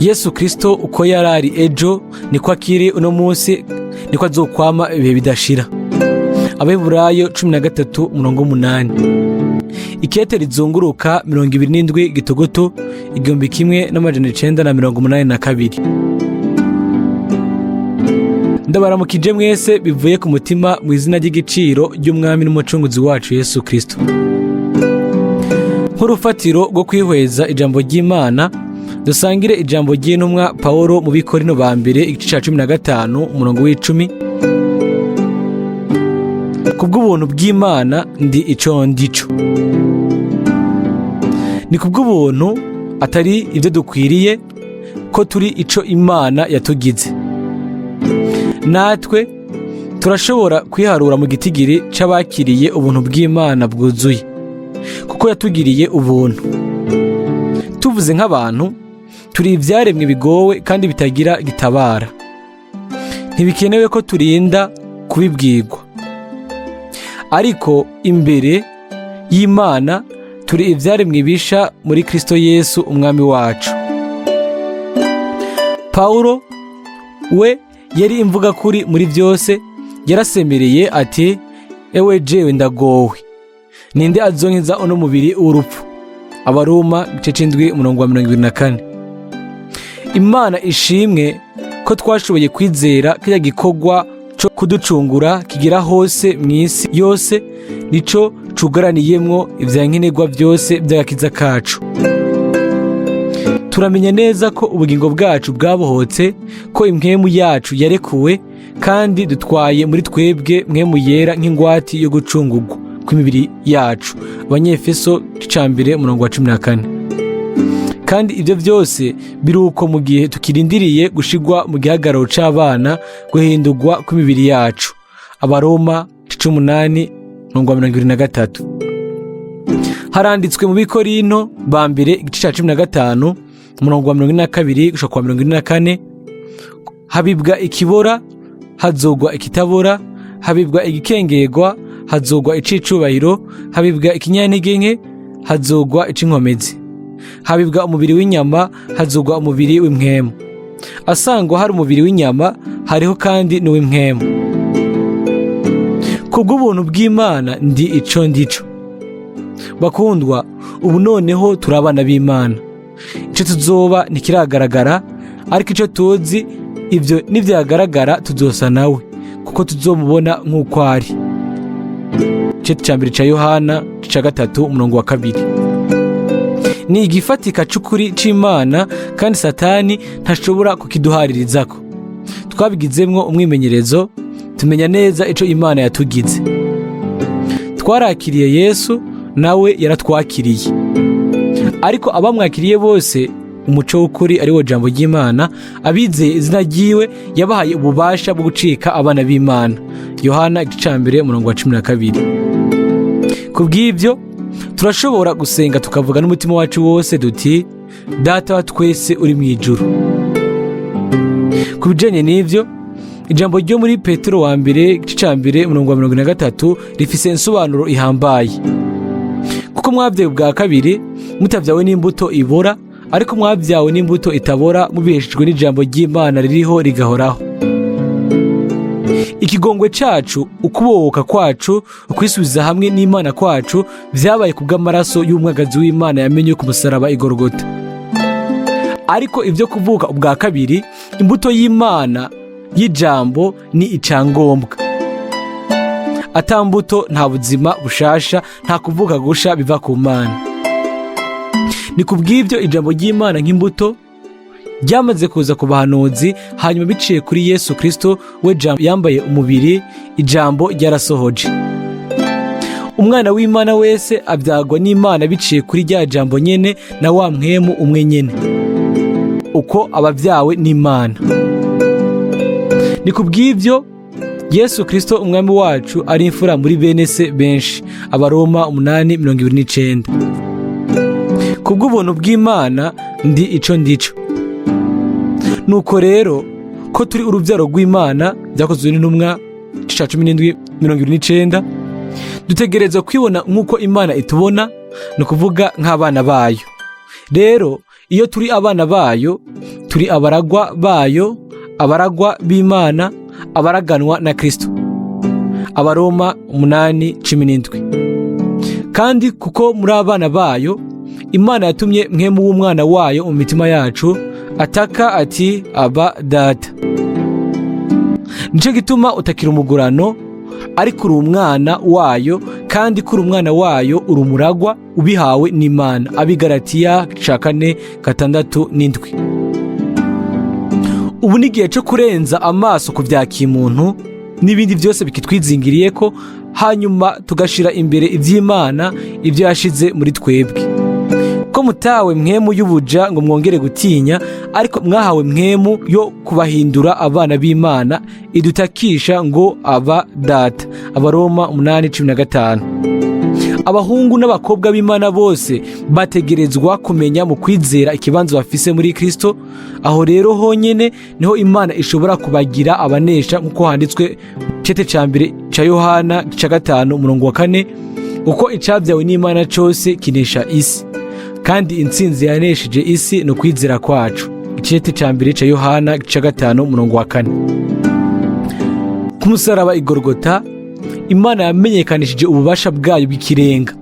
Yesu Kristo uko yarari ejo niko akiri uno munsi niko azokwama ibihe bidashira. Abaheburayo 13:8. Ikete rizunguruka 27 Gitogoto 1982. Ndabaramukije mwese bivuye ku mutima mu izina ry'igiciro ry'umwami n'umucunguzi wacu Yesu Kristo. Nk'urufatiro rwo kwihweza ijambo ry'Imana, dusangire ijambo ry'intumwa Pawulo mu Bikorino ba mbere igice ca 15:10. Kubw'ubuntu bw'Imana ndi ico ndico. Ni kubw'ubuntu atari ibyo dukwiriye ko turi ico Imana yatugize. Natwe turashobora kwiharura mu gitigiri c'abakiriye ubuntu bw'Imana bwuzuye, kuko yatugiriye ubuntu. Tuvuze nk'abantu, turi ivyaremwe bigowe kandi bitagira gitabara. Ntibikenewe ko turinda kubibwirwa. Ariko imbere y'Imana turi ivyaremwe bisha muri Kristo Yesu umwami wacu. Pawulo we yari imvuga kuri muri byose, yarasemereye ati, ewe jewe ndagowe, ninde azonkiza uno mubiri w'urupfu? Abaroma 7:24. Imana ishimwe ko twashoboye kwizera kiriya gikorwa co kuducungura kigira hose mw'isi yose, nico cugaraniyemwo ivyankenerwa byose by'agakiza kacu. Turamenya neza ko ubugingo bwacu bwabohotse, ko impwemu yacu yarekuwe, kandi dutwaye muri twebwe mpwemu yera nk'ingwati yo gucungurwa kw'imibiri yacu. Abanyefeso 1:14. Kandi ibyo byose biruko mu gihe tukirindiriye gushigwa mu gihagararo c'abana, guhindurwa kw'imibiri yacu. Abaroma 18:23. Haranditswe mu Bikorino ba mbere igice ca 15:22-24. Habibwa ikibora hazogwa ikitabora, habibwa igikengerwa hazogwa icicubahiro, habibwa ikinyantege nke hazogwa ic'inkomezi, habibwa umubiri w'inyama hazogwa umubiri w'impwemu. Asangwa hari umubiri w'inyama, hariho kandi n'uw'impwemu. Kubw'ubuntu bw'Imana ndi ico ndico. Bakundwa, ubu noneho turi abana b'Imana. Ico tuzoba ntikiragaragara, ariko ico tuzi ivyo nivyagaragara tuzosa nawe, kuko tuzomubona nk'uko ari. Igice ca mbere ca Yohana 3:2. Ni igifatika c'ukuri c'Imana, kandi Satani ntashobora kukiduharirizako. Twabigizemwo umwimenyerezo, tumenya neza ico Imana yatugize. Twarakiriye Yesu, nawe yaratwakiriye. Ariko abamwakiriye bose, umuco w'ukuri ari wo jambo ry'Imana, abizeye izina ryiwe yabahaye ububasha bwo gucika abana b'Imana. Yohana 1:12. Kubw'ibyo turashobora gusenga tukavuga n'umutima wacu wose duti, Data wa twese uri mu ijuru. Kubijanye n'ivyo, ijambo ryo muri Petero wa mbere igice ca 1:23 rifise insobanuro ihambaye. Kuko mwabyawe bwa kabiri, mutavyawe n'imbuto ibora, ariko mwabyawe n'imbuto itabora, mubiheshejwe n'ijambo ry'Imana ririho rigahoraho. Ikigongwe cacu, ukubohoka kwacu, ukwisubiza hamwe n'Imana kwacu, vyabaye kubw'amaraso y'umwagazi w'Imana yamenye ku musaraba i Golgota. Ariko ivyo kuvuka ubwa kabiri, imbuto y'Imana y'ijambo ni icangombwa. Ata mbuto nta buzima bushasha, nta kuvuka gusha biva ku Mana. Ni kubw'ibyo ijambo ry'Imana nk'imbuto ryamaze kuza ku bahanuzi, hanyuma biciye kuri Yesu Kristo, we jambo yambaye umubiri, ijambo ryarasohoje. Umwana w'Imana wese abyagwa n'Imana biciye kuri rya jambo nyene, na wa mpwemu umwe nyene. Uko abavyawe n'Imana. Ni kubw'ibyo Yesu Kristo umwami wacu ari imfura muri bene se benshi. Abaroma 8:29. Kubw'ubuntu bw'Imana ndi ico ndico. Nuko rero ko turi urubyaro rw'Imana, byakozwe n'intumwa 17:29, dutegerezwa kwibona nk'uko Imana itubona, no kuvuga nk'abana bayo. Rero iyo turi abana bayo turi abaragwa bayo, abaragwa b'Imana, abaraganwa na Kristo. Abaroma 8:17. Kandi kuko muri abana bayo, Imana yatumye mwemu w'umwana wayo mu mitima yacu, ataka ati aba data. Nico gituma utakira umugurano, ariko uri umwana wayo, kandi kuri umwana wayo uri umuragwa ubihawe n'Imana. Abigalatiya 4:6-7. Ubu ni igihe cyo kurenza amaso ku bya kimuntu n'ibindi byose bikitwizingiriye ko, hanyuma tugashira imbere iby'Imana, ibyo yashize muri twebwe. Ko mutawe mwemu y'ubuja ngo mwongere gutinya, ariko mwahawe mwemu yo kubahindura abana b'Imana, idutakisha ngo aba data. Abaroma 8:15. Abahungu n'abakobwa b'Imana bose bategerezwa kumenya mu kwizera ikibanza bafise muri Kristo. Aho rero honyene niho Imana ishobora kubagira abanesha, nk'uko handitswe cete ca mbere ca Yohana 5:4, uko icabyawe n'Imana cose kinesha isi, kandi intsinzi yanesheje isi no kwizera kwacu. Icete ca mbere ca Yohana 5:4. Ku musaraba igorogota, Imana yamenyekanishije ububasha bwayo bw'ikirenga,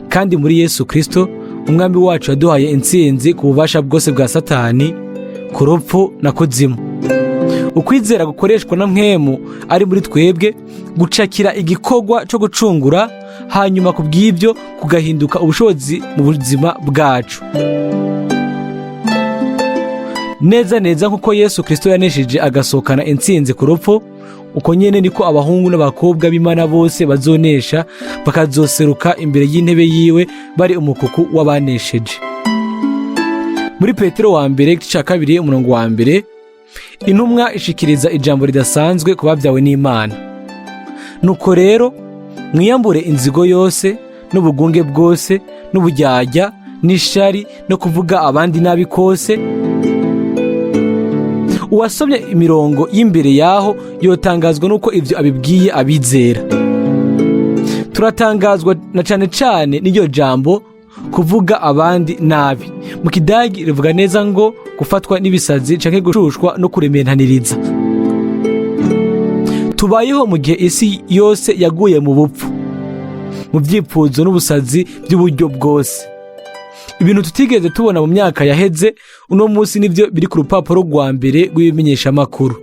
kandi muri Yesu Kristo umwami wacu yaduhaye intsinzi ku bubasha bwose bwa Satani, ku rupfu na kuzimu. Ukwizera gukoreshwa na mwemu ari muri twebwe gucakira igikorwa cyo gucungura, hanyuma ku bw'ibyo kugahinduka ubushobozi mu buzima bwacu. Neza nk'uko Yesu Kristo yanesheje agasohokana intsinzi ku rupfu, uko nyene niko abahungu n'abakobwa b'Imana bose bazonesha, bakazoseruka imbere y'intebe yiwe bari umukuku w'abanesheje. Muri Petero wa mbere 2:1, intumwa ishikiriza ijambo ridasanzwe ku babyawe n'Imana. Nuko rero mwiyambure inzigo yose n'ubugunge bwose n'uburyarya n'ishari no kuvuga abandi nabi kose. Uwasomye imirongo y'imbere yaho yotangazwa nuko ivyo abibwiye abizera. Turatangazwa na cane n'iryo jambo kuvuga abandi nabi. Mu Kidagi rivuga neza ngo gufatwa n'ibisazi canke gushushwa no kurementaniriza. Tubayeho mu gihe isi yose yaguye mu bupfu, mu vyipfuzo n'ubusazi by'uburyo bwose. Ibintu tutigeze tubona mu myaka yaheze, uno munsi nivyo biri ku rupapuro rwa mbere rw'ibimenyeshamakuru.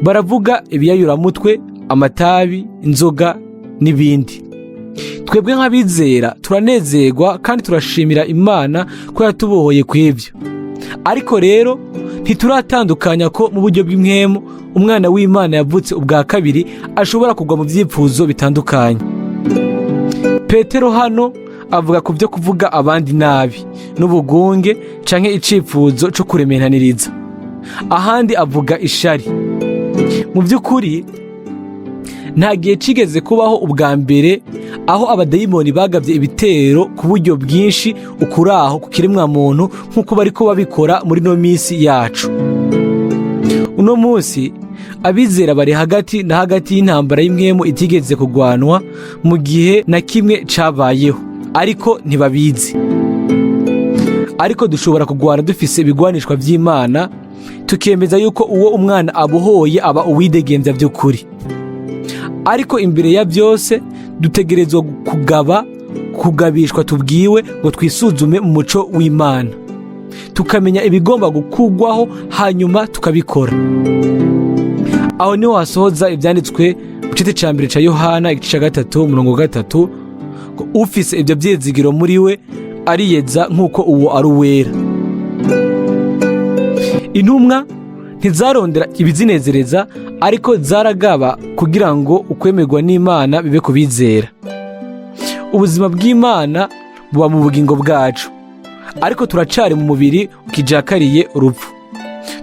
Baravuga ibiyayuramutwe, amatabi, inzoga n'ibindi. Twebwe nk'abizera turanezerwa kandi turashimira Imana ko yatubohoye kw'ivyo. Ariko rero ntituratandukanya ko mu buryo bw'imwemu umwana w'Imana yavutse ubwa kabiri ashobora kugwa mu vyipfuzo bitandukanye. Petero hano avuga ku byo kuvuga abandi nabi n'ubugunge canke icipfuzo cyo kurementaniriza. Ahandi avuga ishari. Mu by'ukuri nta gihe cigeze kubaho ubwa mbere aho abadayimoni bagavye ibitero ku buryo bwinshi ukuraho ku kiremwa muntu nk'uko bariko babikora muri no misi yacu. Uno munsi abizera bari hagati na hagati y'intambara y'imwemu itigeze kugwanwa mu gihe na kimwe cabayeho, ariko ntibabizi. Ariko dushobora kugwana dufise ibigwanishwa vy'Imana, tukemeza yuko uwo umwana abohoye aba uwidegemvya by'ukuri. Ariko imbere ya byose dutegerezwa kugabishwa tubwiwe ngo twisuzume mu muco w'Imana, tukamenya ibigomba gukugwaho hanyuma tukabikora. Aho niho hasohoza ivyanditswe mu cete ca mbere ca Yohana 3:3, ngo ufise ibyo byizigiro muri we ariyeza nk'uko uwo ari uwera. Intumwa ntizarondera ibizinezereza, ariko zaragaba kugira ngo ukwemerwa n'Imana bibe kubizera. Ubuzima bw'Imana buba mu bugingo bwacu, ariko turacari mu mubiri ukijakariye urupfu.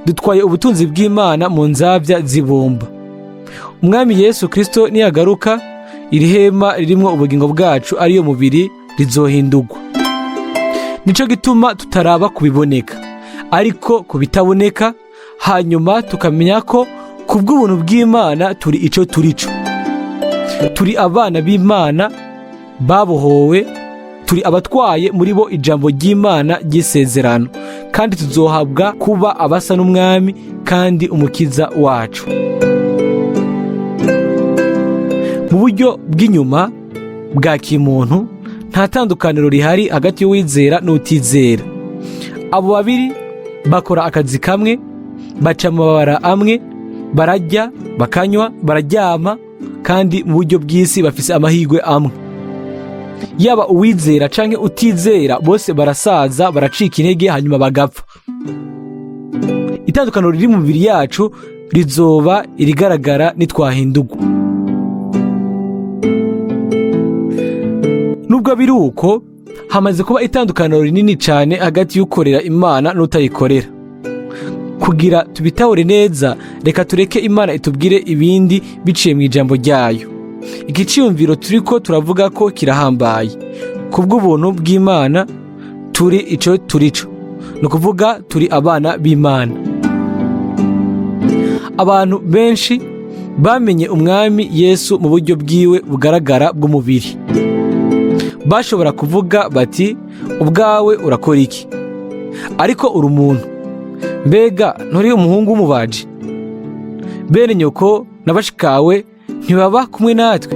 Dutwaye ubutunzi bw'Imana mu nzavya zibumba. Umwami Yesu Kristo niyagaruka, iri hema ririmwo ubugingo bwacu ariyo mubiri rizohindurwa. Nico gituma tutaraba kubiboneka, ariko kubitaboneka, hanyuma tukamenya ko kubw'ubuntu bw'Imana turi ico turico. Turi abana b'Imana babohowe turi abatwaye muri bo ijambo ry'Imana ry'isezerano, kandi tuzohabwa kuba abasa n'umwami kandi umukiza wacu. Mu buryo bw'inyuma bwa kimuntu nta tandukaniro rihari hagati y'uwizera n'utizera. Abo babiri bakora akazi kamwe, baca amabara amwe, bararya, bakanywa, bararyama, kandi mu buryo bw'isi bafise amahirwe amwe. Yaba uwizera canke utizera bose barasaza, baracika intege, hanyuma bagapfa. Itandukaniro riri mu mibiri yacu rizoba irigaragara nitwahindurwa. Nubwo biri uko, hamaze kuba itandukaniro rinini cyane hagati y'ukorera Imana n'utayikorera. Kugira tubitahure neza, reka tureke Imana itubwire ibindi biciye mu ijambo ryayo. Iki ciyumviro turiko turavuga ko kirahambaye. Kubw'ubuntu bw'Imana turi ico turico, ni ukuvuga turi abana b'Imana. Abantu benshi bamenye umwami Yesu mu buryo bwiwe bugaragara bw'umubiri. Bashobora kuvuga bati, ubwawe urakora iki? Ariko uri umuntu. Mbega nturi umuhungu w'umubaji? Bene nyoko na bashikawe ntibaba kumwe natwe?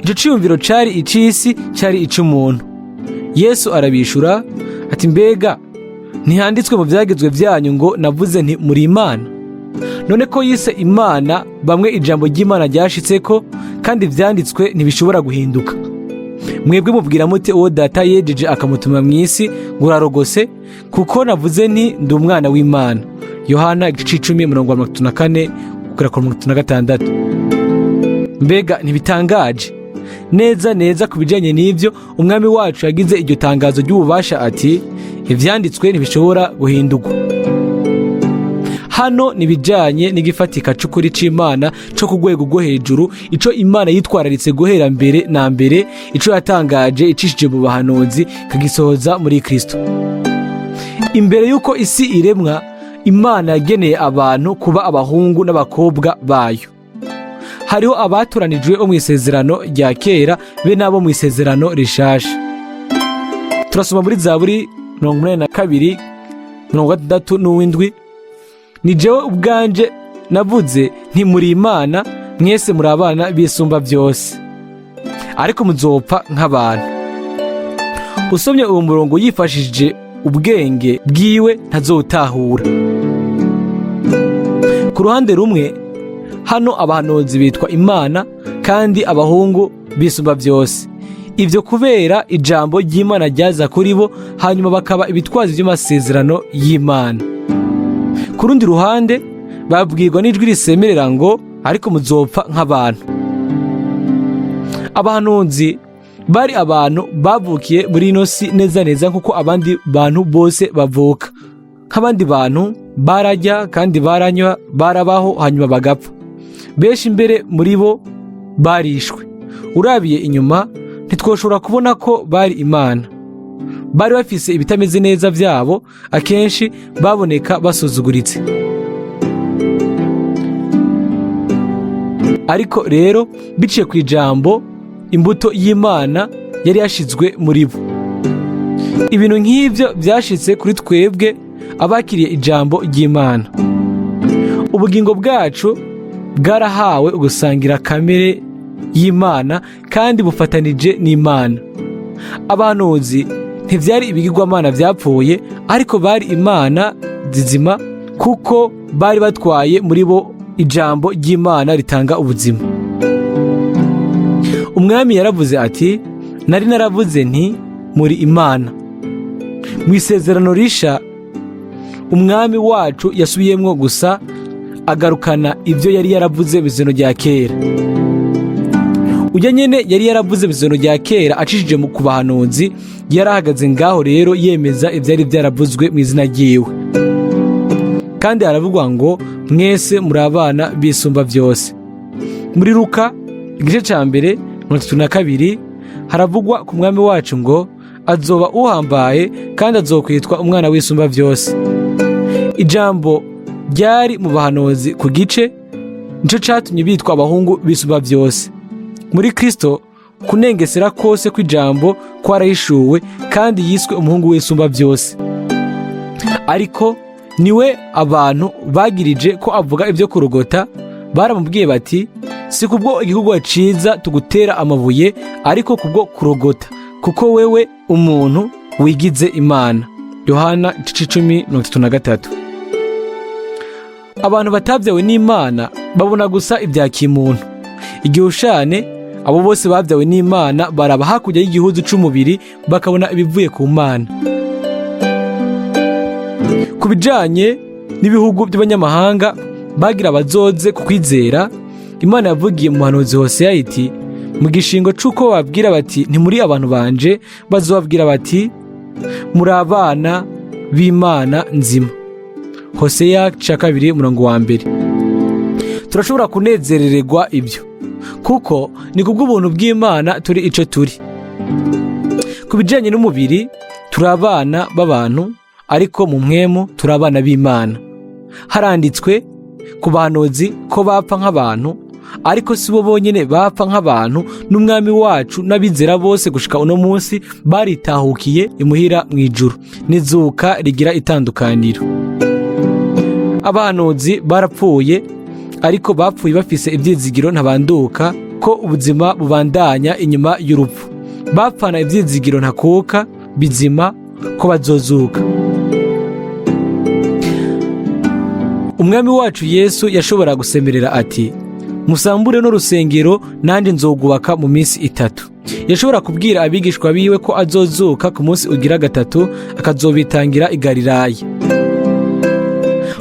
Ico ciyumviro cari ic'isi, cari ic'umuntu. Yesu arabishura ati, mbega ntihanditswe mu vyagezwe vyanyu ngo navuze nti muri Imana? None ko yise Imana bamwe ijambo ry'Imana ryashitseko, kandi ivyanditswe ntibishobora guhinduka. Mwebwe mubwira mute uwo data yejeje akamutuma mw'isi ngo urarogose, kuko navuze nti ndi umwana w'Imana. Yohana 10:34-36. Mbega ntibitangaje? Neza neza ku bijanye n'ivyo, umwami wacu yagize iryo tangazo ry'ububasha ati, ivyanditswe ntibishobora guhindurwa. Hano nibijanye n'igifatika c'ukuri c'Imana co ku rwego rwo hejuru, ico Imana yitwararitse guhera mbere na mbere, ico yatangaje icishije mu bahanuzi kagisohoza muri Kristo. Imbere y'uko isi iremwa, Imana yageneye abantu kuba abahungu n'abakobwa bayo. Hariho abatoranijwe bo mw'isezerano rya kera be nabo mw'isezerano rishasha. Turasoma muri Zaburi 82:6. Ni jewe ubwanje navuze nti muri Imana, mwese muri abana b'Isumba byose, ariko muzopfa nk'abantu. Usomye uwo murongo yifashishije ubwenge bwiwe ntazotahura. Ku ruhande rumwe, hano abahanuzi bitwa Imana kandi abahungu b'Isumba byose. Ivyo kubera ijambo ry'Imana ryaza kuri bo, hanyuma bakaba ibitwazi by'amasezerano y'Imana. Ku rundi ruhande, babwirwa n'ijwi risemerera ngo ariko muzopfa nk'abantu. Abahanuzi bari abantu bavukiye muri ino si neza neza nk'uko abandi bantu bose bavuka. Nk'abandi bantu bararya kandi baranywa, barabaho hanyuma bagapfa. Benshi mbere muri bo barishwe. Urabiye inyuma ntitwoshobora kubona ko bari Imana. Bari bafise ibitameze neza vyabo, akenshi baboneka basuzuguritse. Ariko rero biciye ku ijambo, imbuto y'Imana yari yashizwe muri bo. Ibintu nk'ivyo vyashitse kuri twebwe abakiriye ijambo ry'Imana. Ubugingo bwacu bwarahawe ugusangira kamere y'Imana kandi bufatanije n'Imana. Abahanuzi ntivyari ibigirwamana vyapfuye, ariko bari Imana zizima, kuko bari batwaye muri bo ijambo ry'Imana ritanga ubuzima. Umwami yaravuze ati, nari naravuze nti muri Imana. Mu isezerano risha, umwami wacu yasubiyemwo gusa agarukana ivyo yari yaravuze bizeno rya kera. Ujya nyene yari yaravuze bizeno rya kera acishije mu kubahanuzi, yarahagaze ngaho rero yemeza ivyari vyaravuzwe mu izina ryiwe. Kandi aravugwa ngo mwese muri abana b'Isumba byose. Muri Luka igice ca mbere 32 haravugwa ku mwami wacu ngo azoba uhambaye kandi azokwitwa umwana w'Isumba byose. Ijambo ryari mu bahanuzi ku gice nico catumye bitwa abahungu b'Isumba byose. Muri Kristo kunengesera kose kw'ijambo kwarahishuwe kandi yiswe umuhungu w'isumba byose. Ariko niwe abantu bagirije ko avuga ibyo kurogota, baramubwiye bati si kubwo igikorwa ciza tugutera amabuye, ariko kubwo kurogota, kuko wewe umuntu wigize Imana. Yohana 10:33. Abantu batabyawe n'Imana babona gusa ibya kimuntu. Igihushane, abo bose babyawe n'Imana baraba hakurya y'igihuzu c'umubiri bakabona ibivuye ku Mana. Ku bijanye n'ibihugu by'abanyamahanga bagira abazoze ku kwizera, Imana yavugiye mu muhanuzi Hoseya iti, mu gishingo c'uko babwira bati ntimuri abantu banje, bazobabwira bati muri abana b'Imana nzima. Hoseya 2:1. Turashobora kunezerererwa ibyo kuko ni kubw'ubuntu bw'Imana turi ico turi. Ku bijanye n'umubiri turi abana b'abantu, ariko mu mpwemu turi abana b'Imana. Haranditswe ku bahanuzi ko bapfa nk'abantu, ariko si bo bonyene bapfa nk'abantu, n'umwami wacu n'abizera bose gushika uno munsi baritahukiye imuhira mw'ijuru, n'izuka rigira itandukaniro. Abahanuzi barapfuye, ariko bapfuye bafise ivyizigiro ntabanduka ko ubuzima bubandanya inyuma y'urupfu. Bapfana ivyizigiro ntakuka bizima ko bazozuka. Umwami wacu Yesu yashobora gusemerera ati, musambure n'urusengero nanje nzogubaka mu minsi 3. Yashobora kubwira abigishwa biwe ko azozuka ku munsi ugira 3 akazobitangira i Galilaya.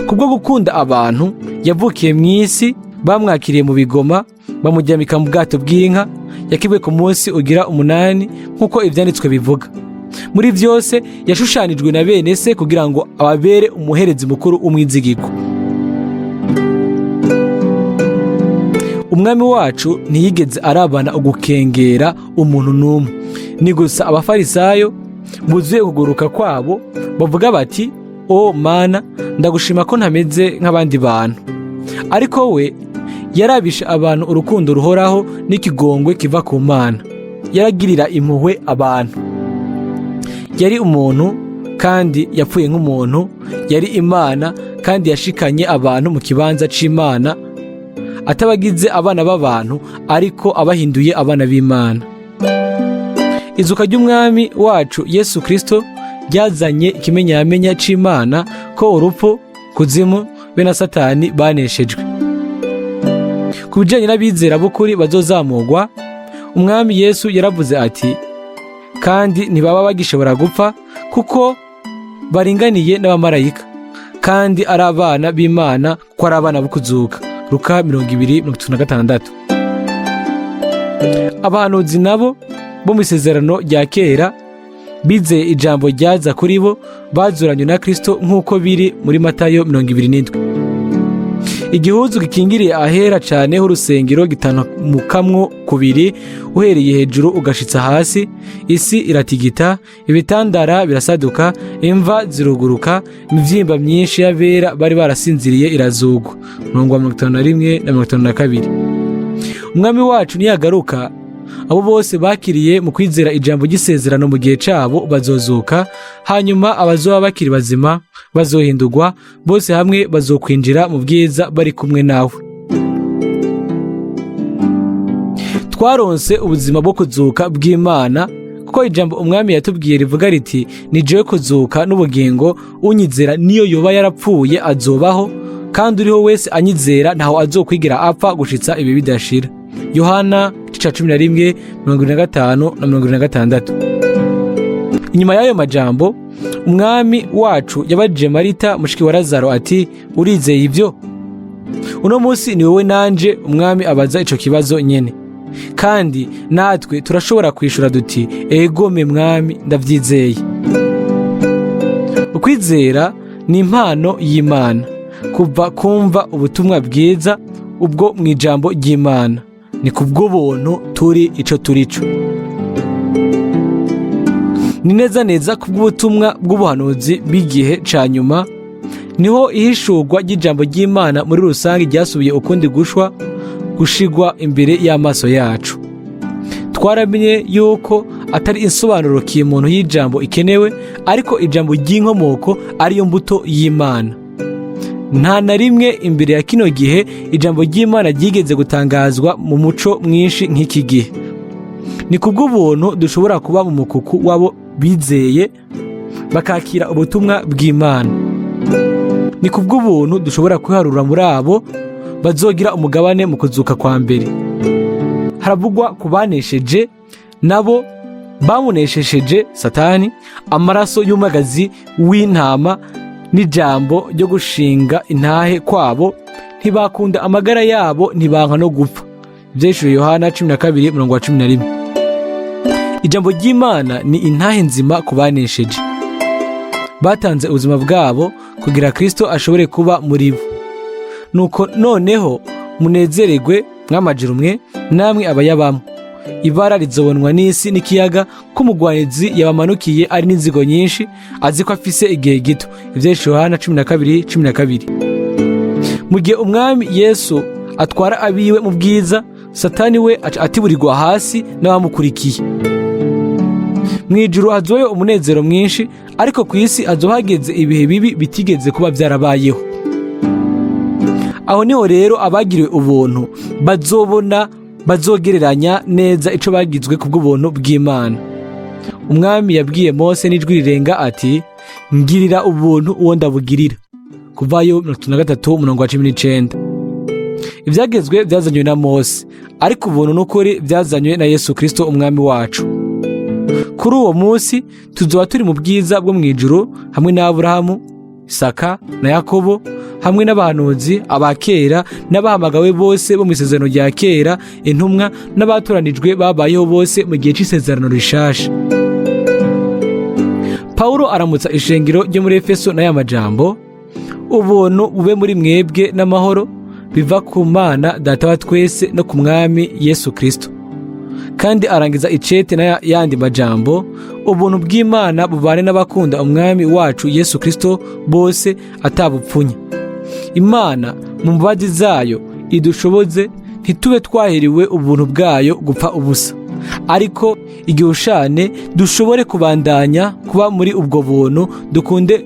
Kubwo gukunda abantu yavukiye mw'isi, bamwakiriye mu bigoma, bamujyamika mu bwato bw'inka, yakibwe ku munsi ugira 8 nk'uko ivyanditswe bivuga. Muri vyose yashushanijwe na bene se kugira ngo ababere umuherezi mukuru umwizigirwa. Umwami wacu ntiyigeze arabana ugukengera umuntu n'umwe. Ni gusa abafarisayo buzuye kuguruka kwabo bavuga bati, o Mana, ndagushima ko ntameze nk'abandi bantu. Ariko we yarabisha abantu urukundo ruhoraho n'ikigongwe kiva ku Mana. Yaragirira impuhwe abantu. Yari umuntu kandi yapfuye nk'umuntu, yari Imana kandi yashikanye abantu mu kibanza c'Imana, atabagize abana b'abantu, ariko abahinduye abana b'Imana. Izuka ry'umwami wacu Yesu Kristo ryazanye ikimenyamenya c'Imana ko urupfu, kuzimu be na Satani baneshejwe. Ku bijanye n'abizera b'ukuri bazozamurwa, umwami Yesu yaravuze ati, kandi ntibaba bagishobora gupfa kuko baringaniye n'abamarayika, kandi ari abana b'Imana ko ari abana bo kuzuka. Luka 20:36. Abahanuzi nabo bo mu isezerano rya kera bizeye ijambo ryaza kuri bo, bazuranywe na Kristo nk'uko biri muri Matayo 27. Igihuzu gikingiriye ahera cane h'urusengero gitanukamwo kubiri, uhereye hejuru ugashitsa hasi. Isi iratigita, ibitandara birasaduka, imva ziruguruka, imivyimba myinshi y'abera bari barasinziriye irazugwa. 51-52. Umwami wacu niyagaruka, abo bose bakiriye mu kwizera ijambo ry'isezerano mu gihe cabo bazozuka, hanyuma abazoba bakiri bazima bazohindurwa, bose hamwe bazokwinjira mu bwiza bari kumwe nawe. Twaronse ubuzima bwo kuzuka bw'Imana, kuko ijambo umwami yatubwiye rivuga riti, ni jewe kuzuka n'ubugingo, unyizera niyo yoba yarapfuye azobaho, kandi uriho wese anyizera ntaho azokwigira apfa gushitsa ibi bidashira. Yohana 11:25-26. Inyuma y'ayo majambo, umwami wacu yabajije Marita mushiki wa Lazaro ati, urizeye ibyo? Uno munsi ni wowe nanje umwami abaza ico kibazo nyene, kandi natwe turashobora kwishura duti, egome mwami, ndavyizeye. Ukwizera ni impano y'Imana, kuva kumva ubutumwa bwiza ubwo mu ijambo ry'Imana. Ni kubw'ubuntu turi ico turico. Ni neza neza kubw'ubutumwa bw'ubuhanuzi bw'igihe ca nyuma, niho ihishurwa ry'ijambo ry'Imana muri rusange ryasubiye ukundi gushigwa imbere y'amaso yacu. twaramenye yuko atari insobanuro kimuntu y'ijambo ikenewe, ariko ijambo ry'inkomoko ariyo mbuto y'Imana. Nta na rimwe imbere ya kino gihe ijambo ry'Imana ryigeze gutangazwa mu muco mwinshi nk'iki gihe. Ni kubw'ubuntu dushobora kuba mu mukuku w'abo bizeye bakakira ubutumwa bw'Imana. Ni kubw'ubuntu dushobora kwiharura muri abo bazogira umugabane mu kuzuka kwa mbere. Haravugwa ku banesheje, nabo bamuneshesheje Satani amaraso y'umwagazi w'intama n'ijambo ryo gushinga intahe kwabo, ntibakunda amagara yabo, ntibanka no gupfa. Ivyeshuro Yohana 12:11. Ijambo ry'Imana ni intahe nzima ku banesheje. Batanze ubuzima bwabo kugira Kristo ashobore kuba muri bo. Nuko noneho munezererwe mwamajuru mwe, namwe abayabamo. Ibara rizobonwa n'isi n'ikiyaga, ko umugwanizi yabamanukiye ari n'inzigo nyinshi, azi ko afise igihe gito. Ivyeshuro Yohana 12:12. Mu gihe umwami Yesu atwara abiwe mu bwiza, Satani we atiburirwa hasi n'abamukurikiye. Mwijuru hazoyo umunezero mwinshi, ariko ku isi hazohageze ibihe bibi bitigeze kuba byarabayeho. Aho niho rero abagiriwe ubuntu bazogereranya neza ico bagizwe kubw'ubuntu bw'Imana. Umwami yabwiye Mose n'ijwi rirenga ati, ngirira ubuntu uwo ndabugirira. Kuvayo 33:19. Ivyagezwe byazanywe na Mose, ariko ubuntu n'ukuri byazanywe na Yesu Kristo umwami wacu. Kuri uwo munsi tuzoba turi mu bwiza bwo mwijuru hamwe na Aburahamu, Isaka na Yakobo, hamwe n'abahanuzi, abakera n'abahamagawe bose bo mu isezerano rya kera, intumwa n'abatoranijwe babayeho bose mu gihe c'isezerano rishasha. Paulo aramutsa ishengero ryo muri Efeso n'aya majambo: ubuntu bube muri mwebwe n'amahoro biva ku Mana Data wa twese no ku Mwami Yesu Kristo. Kandi arangiza icete na yandi majambo: ubuntu bw'Imana bubane n'abakunda umwami wacu Yesu Kristo bose atabupfunya. Imana mu mbabazi zayo idushoboze ntitube twahiriwe ubuntu bwayo gupfa ubusa, ariko igihushane dushobore kubandanya kuba muri ubwo buntu, dukunde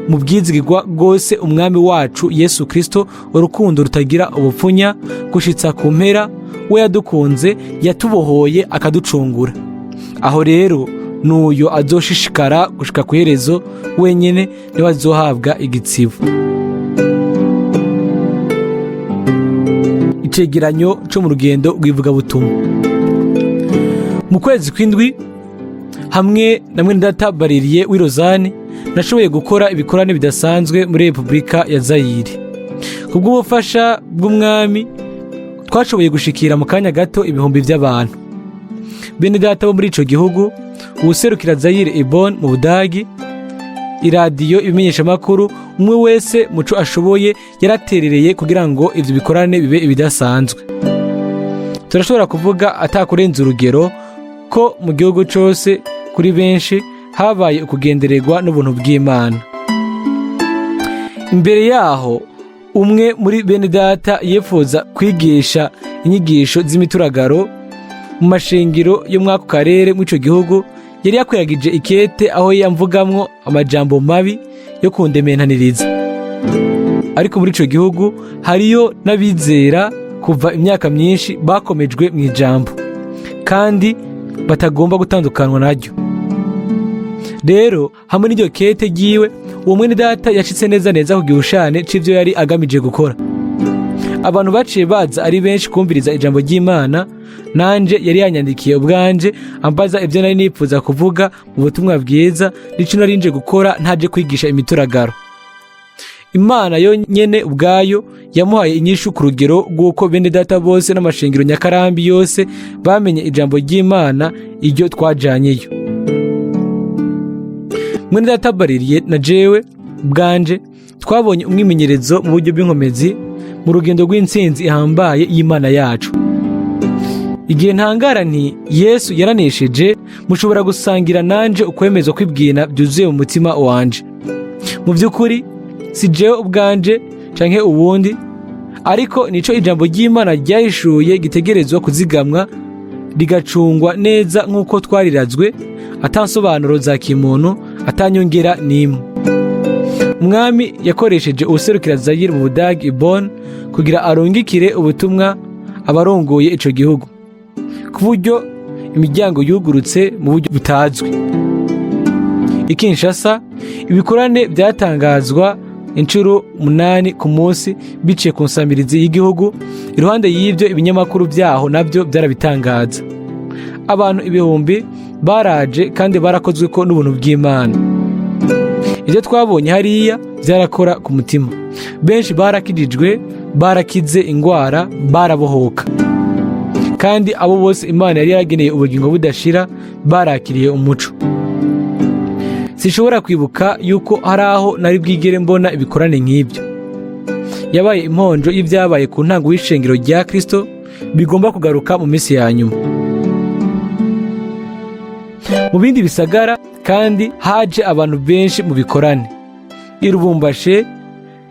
mu bwizigirwa bwose umwami wacu Yesu Kristo, urukundo rutagira ubupfunya gushitsa ku mpera. We yadukunze, yatubohoye akaducungura. Aho rero n'uyo azoshishikara gushika ku iherezo, wenyene niwe azohabwa igitsibo. Icegeranyo co mu rugendo rw'ivugabutumwa. Mu kwezi kw'indwi, hamwe na mwene data Baririye w'i Lausanne, nashoboye gukora ibikorane bidasanzwe muri Repubulika ya Zaire. Kubw'ubufasha bw'umwami twashoboye gushikira mu kanya gato ibihumbi by'abantu. Bene data bo muri ico gihugu, uwuserukira Zaire i Bonn mu Budagi, iradiyo, ibimenyesha makuru, umwe wese muco ashoboye yaraterereye kugira ngo ivyo bikorane bibe ibidasanzwe. Turashobora kuvuga atakurenza urugero ko mu gihugu cose kuri benshi habaye ukugendererwa n'ubuntu bw'Imana. Imbere yaho, umwe muri bene data yifuza kwigisha inyigisho z'imituragaro mu mashengero yo mwako karere mu ico gihugu. Yari yakwiragije ikete aho yamvugamwo amajambo mabi yo kundementaniriza. Ariko muri ico gihugu hariyo n'abizera kuva imyaka myinshi bakomejwe mu ijambo, kandi batagomba gutandukanwa naryo. Rero hamwe n'iryo kete ryiwe, uwo mwene data yashitse neza neza ku gihushane c'ivyo yari agamije gukora. Abantu baciye baza ari benshi kumviriza ijambo ry'Imana. Nanje yari yanyandikiye ubwanje ambaza ivyo nari nipfuza kuvuga mu butumwa bwiza, nico nari nje gukora, ntaje kwigisha imituragaro. Imana yo nyene ubwayo yamuhaye inyishu ku rugero rw'uko bene data bose n'amashengero nyakarambi yose bamenye ijambo ry'Imana iryo twajanyeyo. Mwene data Baririye na jewe ubwanje twabonye umwimenyerezo mu buryo bw'inkomezi mu rugendo rw'intsinzi ihambaye y'Imana yacu. Igihe ntangara nti Yesu yaranesheje, mushobora gusangira nanje ukwemezwa kw'ibwina byuzuye mu mutima wanje. Mu by'ukuri si jewe ubwanje canke uwundi, ariko nico ijambo ry'Imana ryahishuye gitegerezwa kuzigamwa rigacungwa neza nk'uko twarirazwe, atansobanuro za kimuntu, atanyongera n'imwe. Umwami yakoresheje ubuserukira Zaire mu Budagi i Bonn kugira arungikire ubutumwa abarongoye ico gihugu, ku buryo imiryango yugurutse mu buryo butazwi. I Kinshasa ibikorane byatangazwa inshuro 8 ku munsi biciye ku nsamirizi y'igihugu. Iruhande y'ibyo ibinyamakuru byaho nabyo byarabitangaza. Abantu ibihumbi baraje kandi barakozwe ko n'ubuntu bw'Imana. Ibyo twabonye hariya byarakora ku mutima. Benshi barakijijwe, barakize ingwara, barabohoka. Kandi abo bose Imana yari yarageneye ubugingo budashira barakiriye umuco. Sishobora kwibuka yuko hari aho nari bwigere mbona ibikorane nk'ibyo. Yabaye imponjo y'ibyabaye ku ntango y'ishengero rya Kristo bigomba kugaruka mu minsi ya nyuma. Mu bindi bisagara kandi haje abantu benshi mu bikorane. I Lubumbashi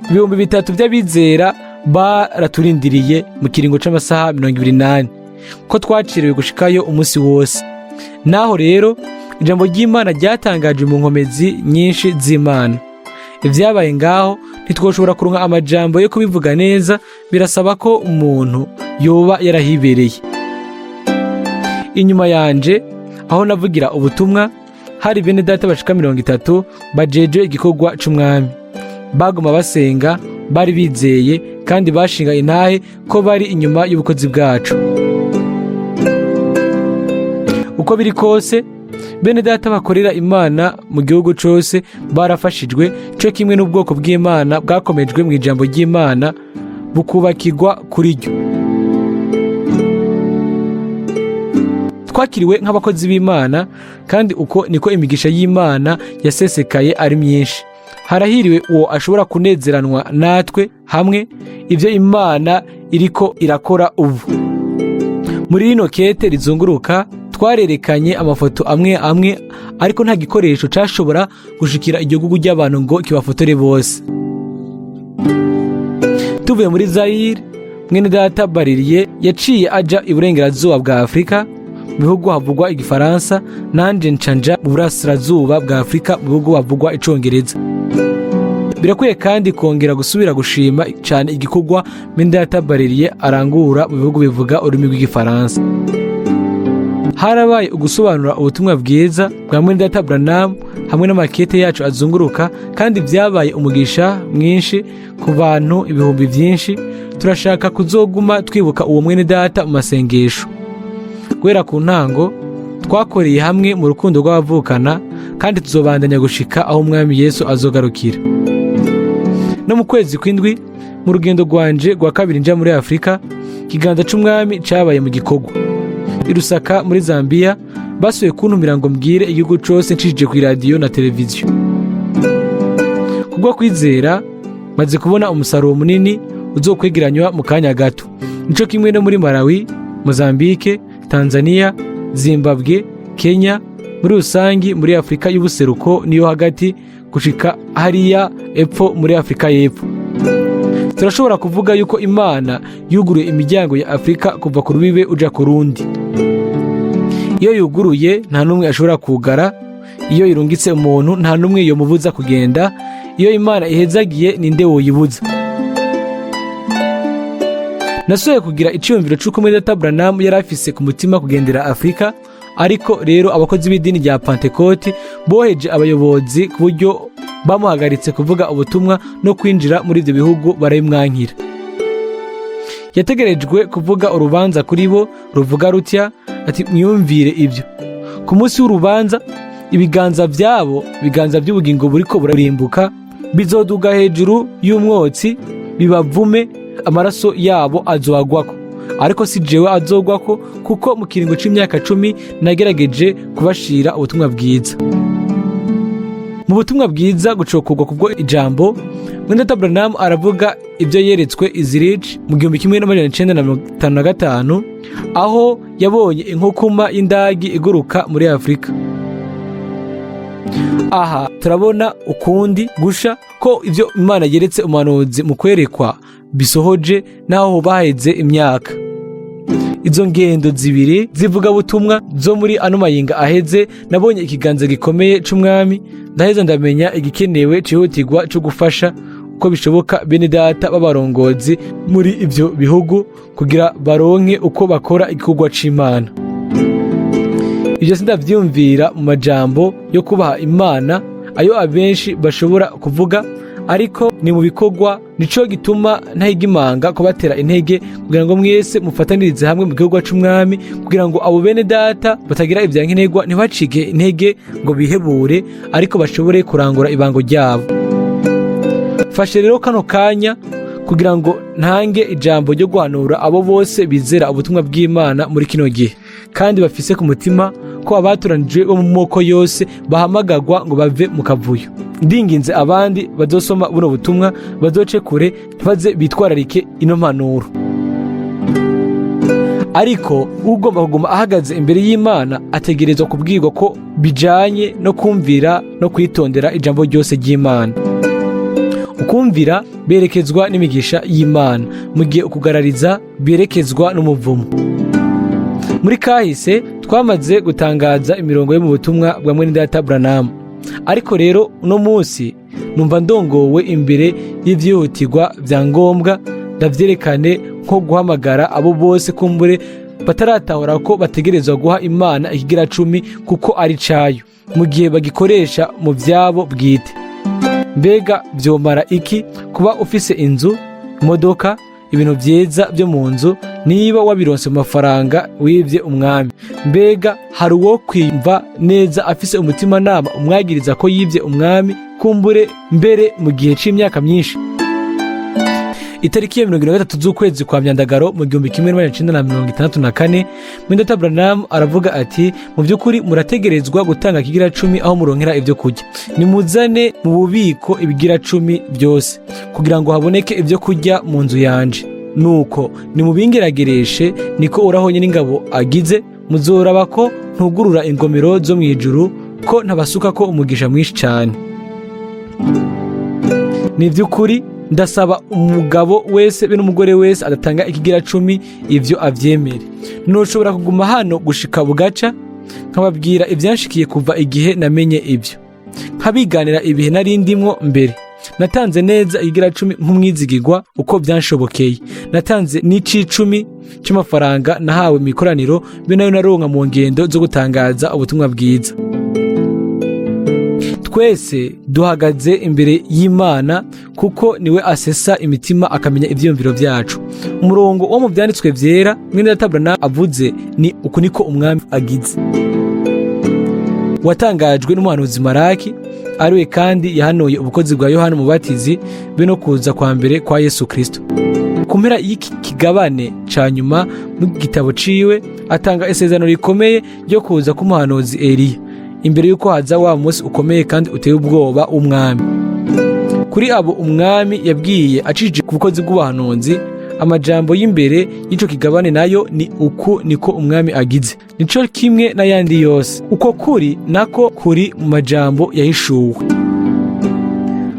3,000 by'abizera baraturindiriye mu kiringo c'amasaha 28 ko twaciriwe gushikayo umunsi wose. Naho rero ijambo ry'Imana ryatangaje mu nkomezi nyinshi z'Imana. Ibyabaye ngaho ntitwoshobora kuronka amajambo yo kubivuga neza, birasaba ko umuntu yoba yarahibereye. Inyuma yanje aho navugira ubutumwa hari bene data bashika 30 bajeje igikorwa c'umwami. Baguma basenga, bari bizeye kandi bashinga intahe ko bari inyuma y'ubukozi bwacu. Uko biri kose bene data bakorera Imana mu gihugu cose barafashijwe, cyo kimwe n'ubwoko bw'Imana bwakomejwe mu ijambo ry'Imana bukubakirwa kuri ryo. Twakiriwe nk'abakozi b'Imana kandi uko niko imigisha y'Imana yasesekaye ari myinshi. Harahiriwe uwo ashobora kunezeranwa natwe hamwe ibyo Imana iriko irakora ubu. Muri rino kete rizunguruka twarerekanye amafoto amwe ariko nta gikoresho cashobora gushikira igihugu ry'abantu ngo kibafotore bose. Tuvuye muri Zaire, mwene data Baririye yaciye aja iburengerazuba bwa Afrika mu bihugu havugwa igifaransa, nanje ncanja mu burasirazuba bwa Afrika mu bihugu havugwa icongereza. Birakwiye kandi kongera gusubira gushima cyane igikorwa mwene data Baririye arangura mu bihugu bivuga ururimi rw'igifaransa. Harabaye ugusobanura ubutumwa bwiza bwa mwene data Branham hamwe n'amakete yacu azunguruka, kandi byabaye umugisha mwinshi ku bantu ibihumbi byinshi. Turashaka kuzoguma twibuka uwo mwene data mu masengesho. Guhera ku ntango twakoreye hamwe mu rukundo rw'abavukana, kandi tuzobandanya gushika aho umwami Yesu azogarukira. No mu kwezi kw'indwi mu rugendo rwanje rwa kabiri nja muri Afrika, ikiganza c'umwami cabaye mu gikorwa. I Lusaka muri Zambia basuye kuntumira ngo mbwire igihugu cose ncishije ku radio na televiziyo. Kubwo kwizera maze kubona umusaruro munini uzokwegeranywa mu kanya gato. Nico kimwe no muri Malawi, Mozambique, Tanzania, Zimbabwe, Kenya, muri rusangi muri Afrika y'ubuseruko niyo hagati gushika hariya epfo muri Afrika y'epfo. Turashobora kuvuga yuko Imana yuguruye imiryango ya Afrika kuva ku rubibe uja ku rundi. Iyo yuguruye nta numwe ashobora kugara, iyo irungitse umuntu nta numwe yo mubuza kugenda, iyo Imana ihezagiye ninde woyibuza. Nasuye kugira iciyumviro c'uko mwene data Branham yari afise ku mutima kugendera Afrika, ariko rero abakozi b'idini rya Pentecote boheje abayobozi ku buryo bamuhagaritse kuvuga ubutumwa no kwinjira muri ibyo bihugu barayimwankira. Yategerejwe kuvuga urubanza kuri bo ruvuga rutya ati mwiyumvire ibyo. Ku munsi w'urubanza ibiganza by'ubugingo buriko burarimbuka bizoduga hejuru y'umwotsi bibavume, amaraso yabo azogwako. Ariko si jewe azogwako, kuko mu kiringo c'imyaka 10 nagerageje kubashira ubutumwa bwiza. Mu butumwa bwiza gucokorwa kubwo ijambo, mwene data Branham aravuga ibyo yeretswe i Zurich mu 1955 aho yabonye inkukuma y'indagi iguruka muri Afrika. Aha turabona ukundi gusha ko ibyo Imana yeretse umuhanuzi mu kwerekwa bisohoje naho baheze imyaka. izo ngendo zibiri zivuga butumwa zo muri ano mayinga aheze nabonye ikiganza gikomeye c'umwami, ndaheza ndamenya igikenewe cihutirwa co gufasha uko bishoboka bene data b'abarongozi muri ivyo bihugu kugira baronke uko bakora igikorwa c'Imana. Ivyo sindavyumvira mu majambo yo kubaha Imana ayo abenshi bashobora kuvuga, ariko ni mu bikorwa. Nico gituma ntahigimanga kubatera intege kugira ngo mwese mufatanirize hamwe mu gikorwa c'umwami, kugira ngo abo bene data batagira ivyankenerwa ntibacike intege ngo bihebure, ariko bashobore kurangura ibango ryabo. Fashe rero kano kanya kugira ngo ntange ijambo ryo guhanura abo bose bizera ubutumwa bw'Imana muri kino gihe, kandi bafise ku mutima ko abaturanije bo mu moko yose bahamagagwa ngo bave mu kavuyo. Ndinginze abandi bazosoma buno butumwa bazoce kure baze bitwararike ino mpanuro. Ariko ugomba kuguma ahagaze imbere y'Imana ategerezwa kubwirwa ko bijanye no kumvira no kwitondera ijambo ryose ry'Imana. Ukumvira berekezwa n'imigisha y'Imana, mu gihe ukugarariza berekezwa n'umuvumo. Muri kahise twamaze gutangaza imirongo yo mu butumwa bwa mwene data Branham, ariko rero uno munsi numva ndongowe imbere y'ivyihutirwa vya ngombwa ndavyerekane nko guhamagara abo bose kumbure bataratahura ko bategerezwa guha Imana ikigira cumi kuko ari cayo, mu gihe bagikoresha mu vyabo bwite. Mbega vyomara iki kuba ufise inzu, imodoka, ibintu vyiza vyo mu nzu niba wabironse mu mafaranga wivye umwami? Mbega hari uwo kwimva neza afise umutima nama umwagiriza ko yivye umwami kumbure mbere mu gihe c'imyaka myinshi? Itariki ya 23 z'ukwezi kwa Myandagaro mu 1964 mwene data Branham aravuga ati, mu by'ukuri murategerezwa gutanga kigira cumi aho muronkera ivyo kurya. Nimuzane mu bubiko ibigira cumi byose kugira ngo haboneke ivyo kurya mu nzu yanje. Nuko nimubingeragereshe niko urahonye n'ingabo agize, muzoraba ko ntugurura ingomero zo mwijuru, ko ntabasuka ko umugisha mwinshi cyane. Ni vy'ukuri ndasaba umugabo wese be n'umugore wese adatanga ikigira cumi ivyo avyemere. Noshobora kuguma hano gushika bugaca nkababwira ivyanshikiye kuva igihe namenye ivyo, nkabiganira ibihe nari ndimwo mbere. Natanze neza ikigira cumi nk'umwizigirwa uko vyanshobokeye. Natanze n'icicumi c'amafaranga nahawe mu ikoraniro, be nayo naronka mu ngendo zo gutangaza ubutumwa bwiza. Twese duhagaze imbere y'Imana kuko niwe asesa imitima akamenya ivyiyumviro vyacu. Umurongo wo mu vyanditswe vyera mwene data Branham avuze ni uku niko umwami agize, watangajwe n'umuhanuzi Maraki, ariwe kandi yahanuye ubukozi bwa Yohana Umubatizi be no kuza kwa mbere kwa Yesu Kristo. Ku mpera y'iki kigabane ca nyuma mu gitabo ciwe atanga isezerano rikomeye ryo kuza k'umuhanuzi Eliya, imbere yuko haza wa munsi ukomeye kandi uteye ubwoba umwami. Kuri abo umwami yabwiye acije ku bukozi bw'ubuhanuzi. Amajambo y'imbere y'ico kigabane nayo ni uku niko umwami agize. Nico kimwe n'ayandi yose. Uko kuri nako kuri mu majambo yahishuwe.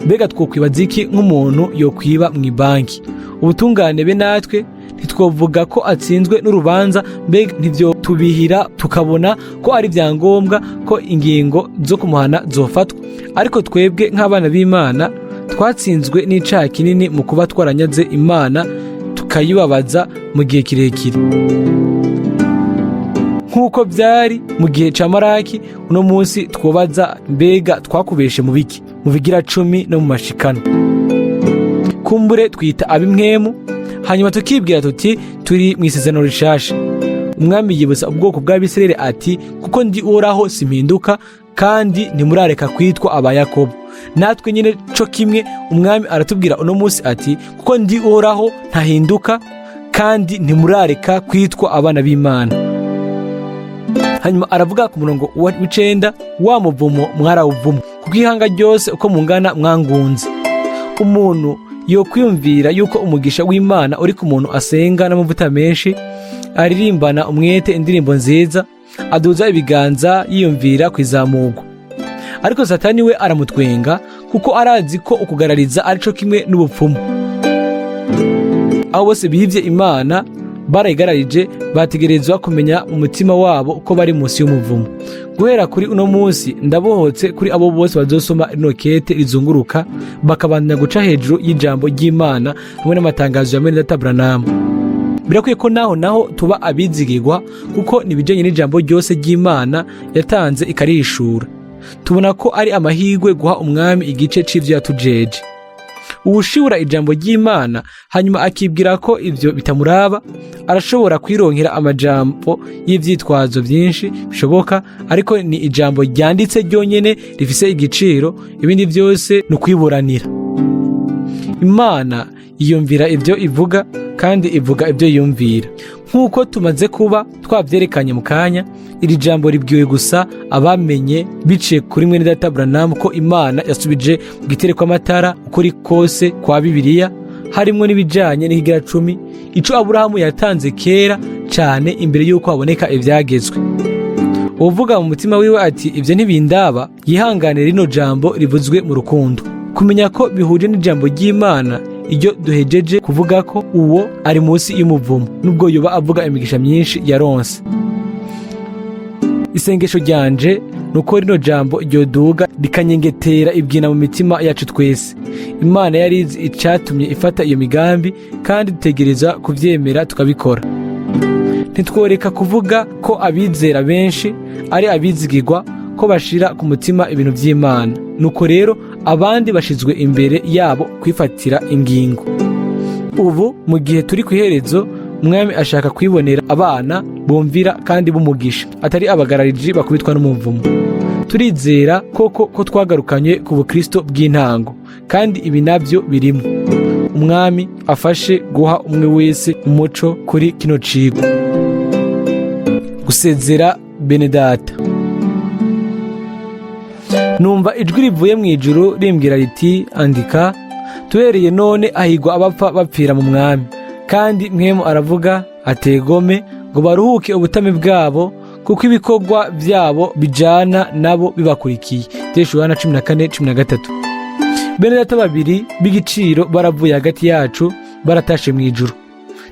Mbega twokwibaza iki nk'umuntu yokwiba mu ibanki? Ubutungane be natwe ntitwovuga ko atsinzwe n'urubanza, mbega ntivyo tubihira tukabona ko ari vyangombwa ko ingingo zo kumuhana zofatwa? Ariko twebwe nk'abana b'Imana twatsinzwe n'icaha kinini mu kuba twaranyaze Imana tukayibabaza mu gihe kirekire. Nk'uko vyari mu gihe ca Maraki, uno munsi twobaza mbega twakubeshe mu biki? Mu bigira cumi no mu mashikano. Kumbure twita ab'imwemu, hanyuma tukibwira tuti turi mu isezerano rishasha. Umwami yibutsa ubwoko bw'Abisirayeli ati, kuko ndi Uhoraho simpinduka kandi ntimurareka kwitwa aba Yakobo. Natwe nyine co kimwe umwami aratubwira uno munsi ati, kuko ndi Uhoraho ntahinduka kandi ntimurareka kwitwa abana b'Imana. Hanyuma aravuga ku murongo w'icenda, wa muvumo mwarawuvumo kuko ihanga ryose uko mungana mwangunze. Umuntu yo kwiyumvira yuko umugisha w'Imana uri ku muntu asenga n'amavuta menshi, aririmbana umwete indirimbo nziza, aduza ibiganza yiyumvira kwizamurwa. Ariko Satani we aramutwenga kuko arazi ko ukugarariza arico kimwe n'ubupfumu. Abo bose bihivye Imana barayigararije bategerezwa kumenya mu mutima wabo ko bari munsi y'umuvumo. Guhera kuri uno munsi ndabohotse kuri abo bose bazosoma rino kete rizunguruka bakabandanya guca hejuru y'ijambo ry'Imana hamwe n'amatangazo ya Mwenedata Branham. Birakwiye ko naho tuba abizigirwa kuko nibijanye n'ijambo ryose ry'Imana yatanze ikarihishura. Tubona ko ari amahirwe guha umwami igice c'ivyo yatujeje. Uwushibura ijambo ry'Imana hanyuma akibwira ko ivyo bitamuraba arashobora kwironkera amajambo y'ivyitwazo vyinshi bishoboka, ariko ni ijambo ryanditse ryonyene rifise igiciro, ibindi vyose ni ukwiburanira. Imana yiyumvira ivyo ivuga kandi ivuga ibyo yiyumvira. Nk'uko tumaze kuba twavyerekanye mu kanya, iri jambo ribwiwe gusa abamenye biciye kuri Mwenedata Branham ko Imana yasubije mu gitereko amatara ukuri kose kwa Bibiliya, harimwo n'ibijanye n'ihigira 10 ico Aburahamu yatanze kera cane imbere y'uko haboneka ivyagezwe. Uvuga mu mutima wiwe ati ivyo ntibindaba, yihanganira rino jambo rivuzwe mu rukundo. Kumenya ko bihuje n'ijambo ry'Imana iryo duhejeje kuvuga ko uwo ari munsi y'umuvumo nubwo yoba avuga imigisha myinshi yaronse. Isengesho ryanje nuko rino jambo ryoduga rikanyengetera ibwina mu mitima yacu twese. Imana yarizi icatumye ifata iyo migambi kandi dutegereza kuvyemera tukabikora. Ntitworeka kuvuga ko abizera benshi ari abizigirwa ko bashira ku mutima ibintu vy'Imana, nuko rero abandi bashizwe imbere yabo kwifatira ingingo. Ubu mu gihe turi kwiherezo, umwami ashaka kwibonera abana bumvira kandi bumugisha, atari abagarariji bakubitwa n'umuvumo. Turizera koko ko twagarukanye ku bukristo bw'intango, kandi ibi navyo birimo. Umwami afashe guha umwe wese umuco kuri kino cigwa. Gusezera Benedata. Numva ijwi rivuye mu ijuru rimbwira riti, andika, tuhereye none ahigwa abapfa bapfira mu mwami. Kandi mwemu aravuga ategome ngo baruhuke ubutame bwabo kuko ibikorwa byabo bijana nabo bibakurikiye. Yohana 14:13. Benedata babiri b'igiciro baravuye hagati yacu baratashe mu ijuru.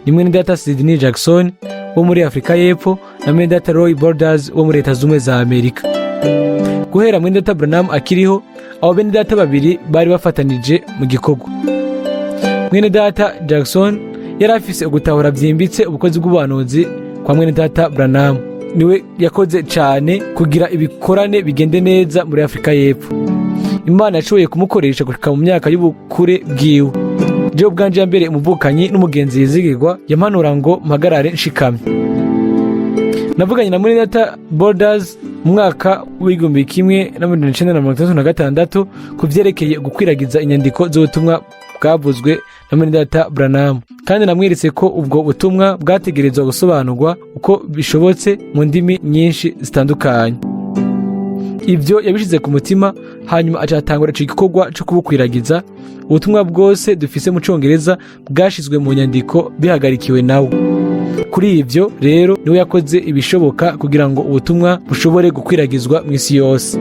Ni Mwenedata Sidney Jackson wo muri Afrika y'Epfo na Mwenedata Roy Borders wo muri Leta Zunze za Amerika. Guhera Mwenedata Branham akiriho, abo Benedata babiri bari bafatanije mu gikorwa. Mwenedata Jackson yari afise ugutahura byimbitse ubukozi bw'ubuhanuzi kwa Mwenedata Branham. Niwe yakoze cane kugira ibikorane bigende neza muri Afrika y'Epfo. Imana yashoboye kumukoresha gushika mu myaka y'ubukure bwiwe. Je ubwanje mbere umuvukanyi n'umugenzi yizigirwa yampanura ngo mpagarare nshikamye. Navuganye na Mwenedata Borders mu mwaka w'1936 kuvyerekeye gukwiragiza inyandiko z'ubutumwa bwavuzwe na Mwenedata Branham, kandi namweretse ko ubwo butumwa bwategerezwa gusobanurwa uko bishobotse mu ndimi nyinshi zitandukanye. Ivyo yabishize ku mutima, hanyuma acatangura ico gikorwa cyo kubukwiragiza. Ubutumwa bwose dufise mu Congereza bwashizwe mu nyandiko bihagarikiwe nawe. Kuri ivyo rero niwe yakoze ibishoboka kugira ngo ubutumwa bushobore gukwiragizwa mu isi yose.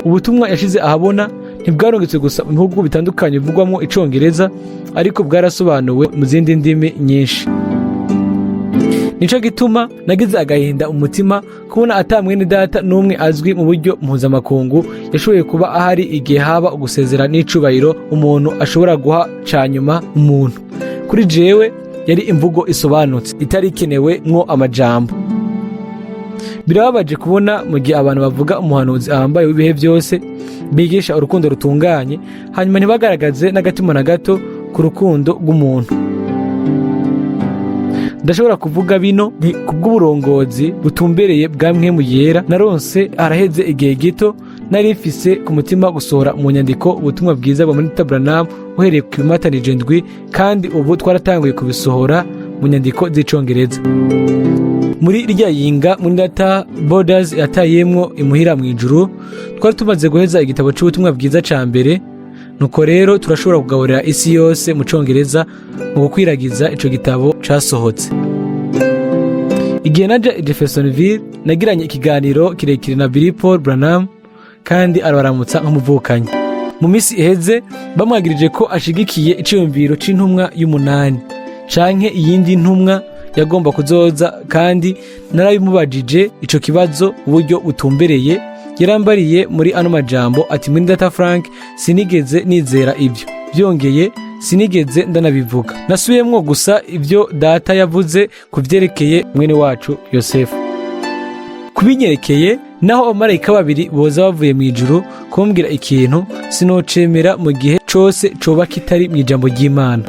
Ubutumwa yashize ahabona ntibwarongetswe gusa mu bihugu bitandukanye bivugwamo Icongereza, ariko bwarasobanuwe mu zindi ndimi nyinshi. Nico gituma nagize agahinda umutima kubona ata Mwenedata n'umwe azwi mu buryo mpuzamakungu yashoboye kuba ahari igihe haba ugusezera n'icubahiro umuntu ashobora guha canyuma umuntu. Kuri jewe yari imvugo isobanutse itari ikenewe mwo amajambo. Birababaje kubona mu gihe abantu bavuga umuhanuzi ahambaye w'ibihe byose, bigisha urukundo rutunganye, hanyuma ntibagaragaze n'agatima na gato ku rukundo rw'umuntu. Ndashobora kuvuga bino ni kubw'uburongozi butumbereye bwa Mpwemu Yera naronse araheze igihe gito nari mfise ku mutima gusohora mu nyandiko ubutumwa bwiza bwa Mwenedata Branham uhereye ku bimatanije ndwi, kandi ubu twaratanguye kubisohora mu nyandiko z'icongereza. Muri rya yinga Mwenedata Borders yatayemwo imuhira mu ijuru, twari tumaze guheza igitabo c'ubutumwa bwiza ca mbere. Nuko rero turashobora kugaburira isi yose mu Congereza mu gukwiragiza ico gitabo casohotse. Igihe naja Jeffersonville nagiranye ikiganiro kirekire na Billy Paul Branham, kandi arabaramutsa nk'umuvukanyi. Mu misi iheze bamwagirije ko ashigikiye iciyumviro c'intumwa y'umunani canke iyindi ntumwa yagomba kuzoza, kandi narabimubajije ico kibazo uburyo butumbereye. Yarambariye muri ano majambo ati mwene data Frank, sinigeze nizera ibyo, byongeye sinigeze ndanabivuga, nasubiyemwo gusa ibyo data yavuze ku vyerekeye mwene wacu Yosefu. Kubinyerekeye, naho abamarayika babiri boza bavuye mu ijuru kumbwira ikintu, sinocemera mu gihe cose coba kitari mu ijambo ry'Imana.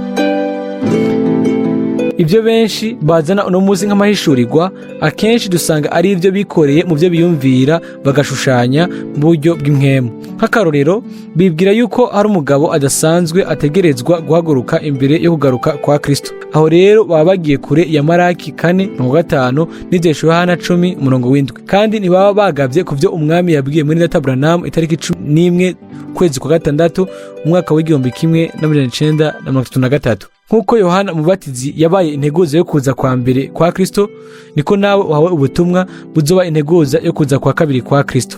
Ibyo benshi bazana uno munsi nk'amahishurirwa, akenshi dusanga ari ibyo bikoreye mu byo biyumvira bagashushanya mu buryo bw'impwemu. Nk'akarorero, bibwira yuko hari umugabo adasanzwe ategerezwa guhaguruka imbere yo kugaruka kwa Kristo. Aho rero baba bagiye kure ya Maraki 4:5 n'Ivyesho Yohana 10:7, kandi ntibaba bagavye ku byo umwami yabwiye muri Data Branham itariki 11 kwezi kwa gatandatu umwaka w'1933. Nk'uko Yohana Umubatizi yabaye integuza yo kuza kwa mbere kwa Kristo, niko nawe wahawe ubutumwa buzoba integuza yo kuza kwa kabiri kwa Kristo.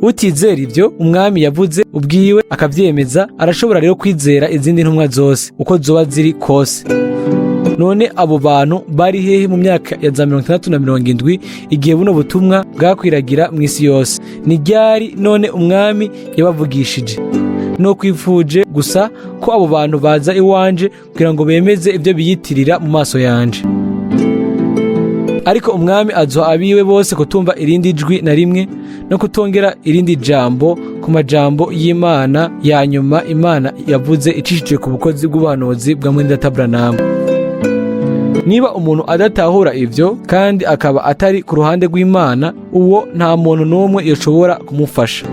Utizera ibyo umwami yavuze ubwiwe akavyemeza, arashobora rero kwizera izindi ntumwa zose uko zoba ziri kose. None abo bantu bari hehe mu myaka ya za 60 na 70 igihe buno butumwa bwakwiragira mu isi yose? Ni ryari none umwami yabavugishije? No kwifuje gusa ko abo bantu baza iwanje kugira ngo bemeze ibyo biyitirira mu maso yanje. Ariko umwami azoha abiwe bose kutumva irindi jwi na rimwe, no kutongera irindi jambo ku majambo y'Imana ya nyuma Imana yavuze icishije ku bukozi bw'ubuhanuzi bwa mwene Data Branham. Niba umuntu adatahura ivyo kandi akaba atari ku ruhande rw'Imana, uwo nta muntu n'umwe yoshobora kumufasha.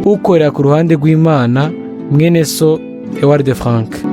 Ukorera ku ruhande rw'Imana, mwene so Ewald Frank.